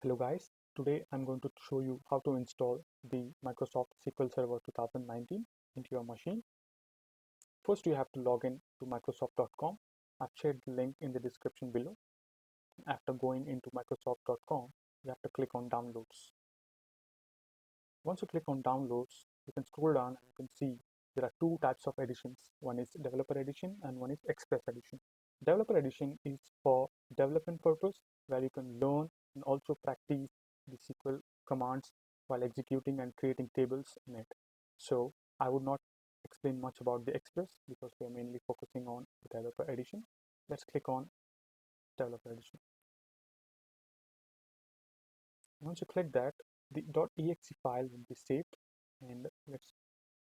Hello guys, today I'm going to show you how to install the Microsoft SQL Server 2019 into your machine. First you have to log in to Microsoft.com. I've shared the link in the description below. After going into Microsoft.com, you have to click on Downloads. Once you click on Downloads, you can scroll down and you can see there are two types of editions. One is Developer Edition and one is Express Edition. Developer Edition is for development purpose where you can learn and also practice the SQL commands while executing and creating tables in it. So I would not explain much about the Express because we are mainly focusing on the Developer Edition. Let's click on Developer Edition. Once you click that, the .exe file will be saved, and let's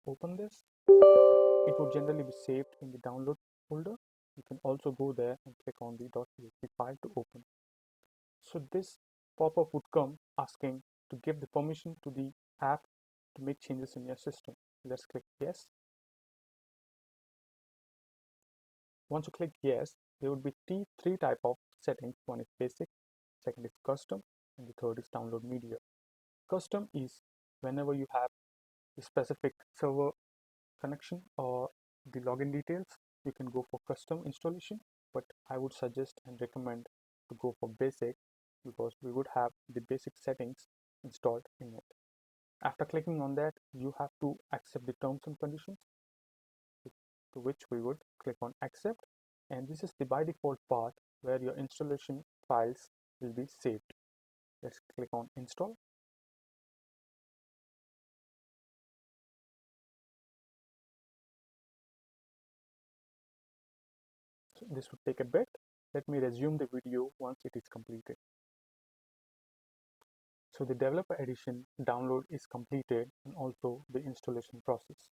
open this. It would generally be saved in the download folder. You can also go there and click on the .exe file to open. So this pop-up would come asking to give the permission to the app to make changes in your system. Let's click yes. Once you click yes, there would be three type of settings. One is basic, second is custom, and the third is download media. Custom is whenever you have a specific server connection or the login details, you can go for custom installation, but I would suggest and recommend to go for basic because we would have the basic settings installed in it. After clicking on that, you have to accept the terms and conditions, to which we would click on accept, and this is the by default path where your installation files will be saved. Let's click on install. So this would take a bit. Let me resume the video once it is completed. So the developer edition download is completed and also the installation process.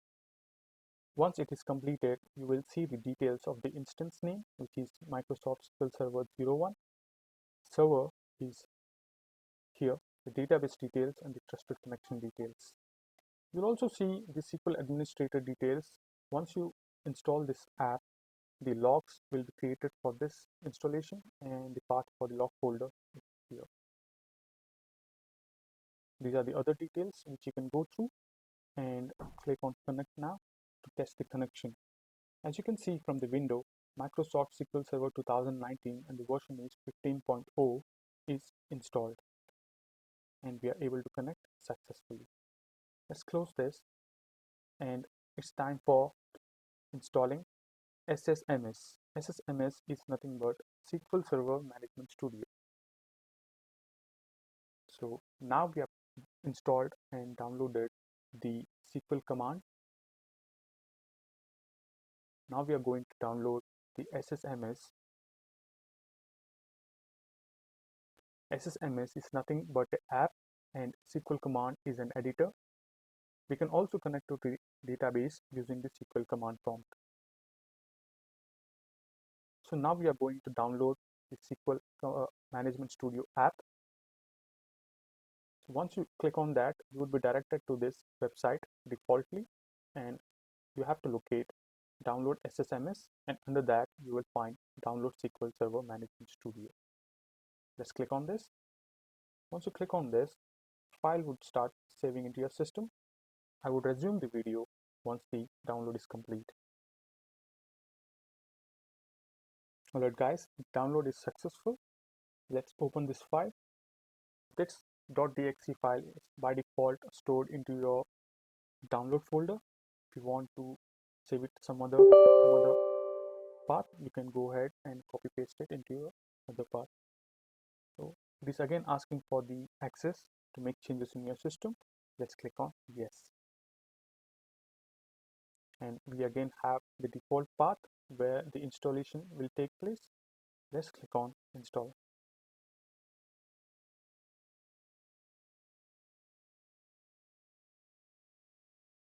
Once it is completed, you will see the details of the instance name, which is Microsoft SQL Server 01. Server is here, the database details and the trusted connection details. You'll also see the SQL administrator details. Once you install this app, the logs will be created for this installation and the path for the log folder is here. These are the other details which you can go through and click on connect now to test the connection. As you can see from the window, Microsoft SQL Server 2019 and the version is 15.0 is installed and we are able to connect successfully. Let's close this and it's time for installing SSMS. SSMS is nothing but SQL Server Management Studio. So now we have installed and downloaded the SQL command. Now we are going to download the SSMS. SSMS is nothing but an app and SQL command is an editor. We can also connect to the database using the SQL command prompt. So now we are going to download the SQL Management Studio app. So once you click on that, you would be directed to this website defaultly, and you have to locate download SSMS, and under that you will find download SQL Server Management Studio. Let's click on this. Once you click on this, file would start saving into your system. I would resume the video once the download is complete. Alright guys, the download is successful. Let's open this file. This .exe file is by default stored into your download folder. If you want to save it some other path, you can go ahead and copy paste it into your other path. So it is again asking for the access to make changes in your system. Let's click on yes. And we again have the default path where the installation will take place. Let's click on install.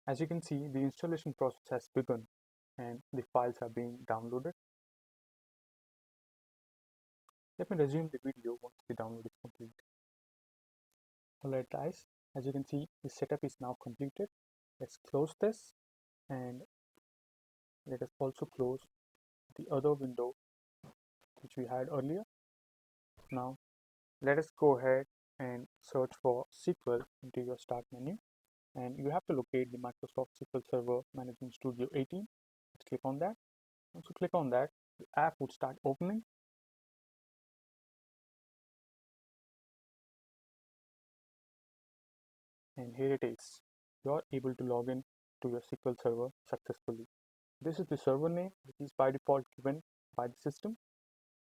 As you can see, the installation process has begun and the files are being downloaded. Let me resume the video once the download is complete. Alright guys, as you can see, the setup is now completed. Let's close this and let us also close the other window which we had earlier. Now let us go ahead and search for SQL into your start menu, and you have to locate the Microsoft SQL Server Management Studio 18. Let's click on that. Once you click on that, the app would start opening. And here it is. You're able to log in to your SQL Server successfully. This is the server name, which is by default given by the system.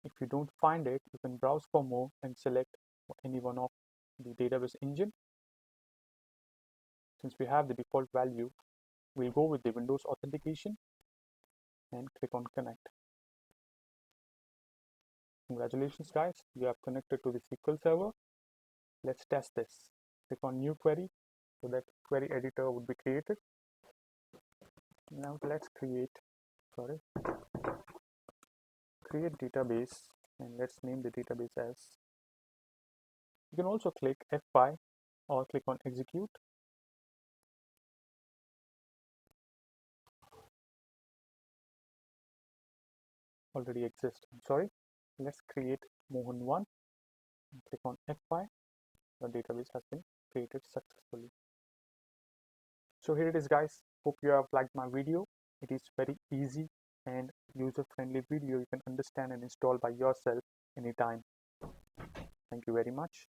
If you don't find it, you can browse for more and select any one of the database engine. Since we have the default value, we'll go with the Windows authentication and click on connect. Congratulations guys, you have connected to the SQL Server. Let's test this. Click on new query so that query editor would be created. Now let's create database, and let's name the database as. You can also click F5 or click on execute. Already exists. I'm sorry. Let's create Mohan1 and click on F5. The database has been created successfully. So here it is guys. Hope you have liked my video. It is very easy and user-friendly video you can understand and install by yourself anytime. Thank you very much.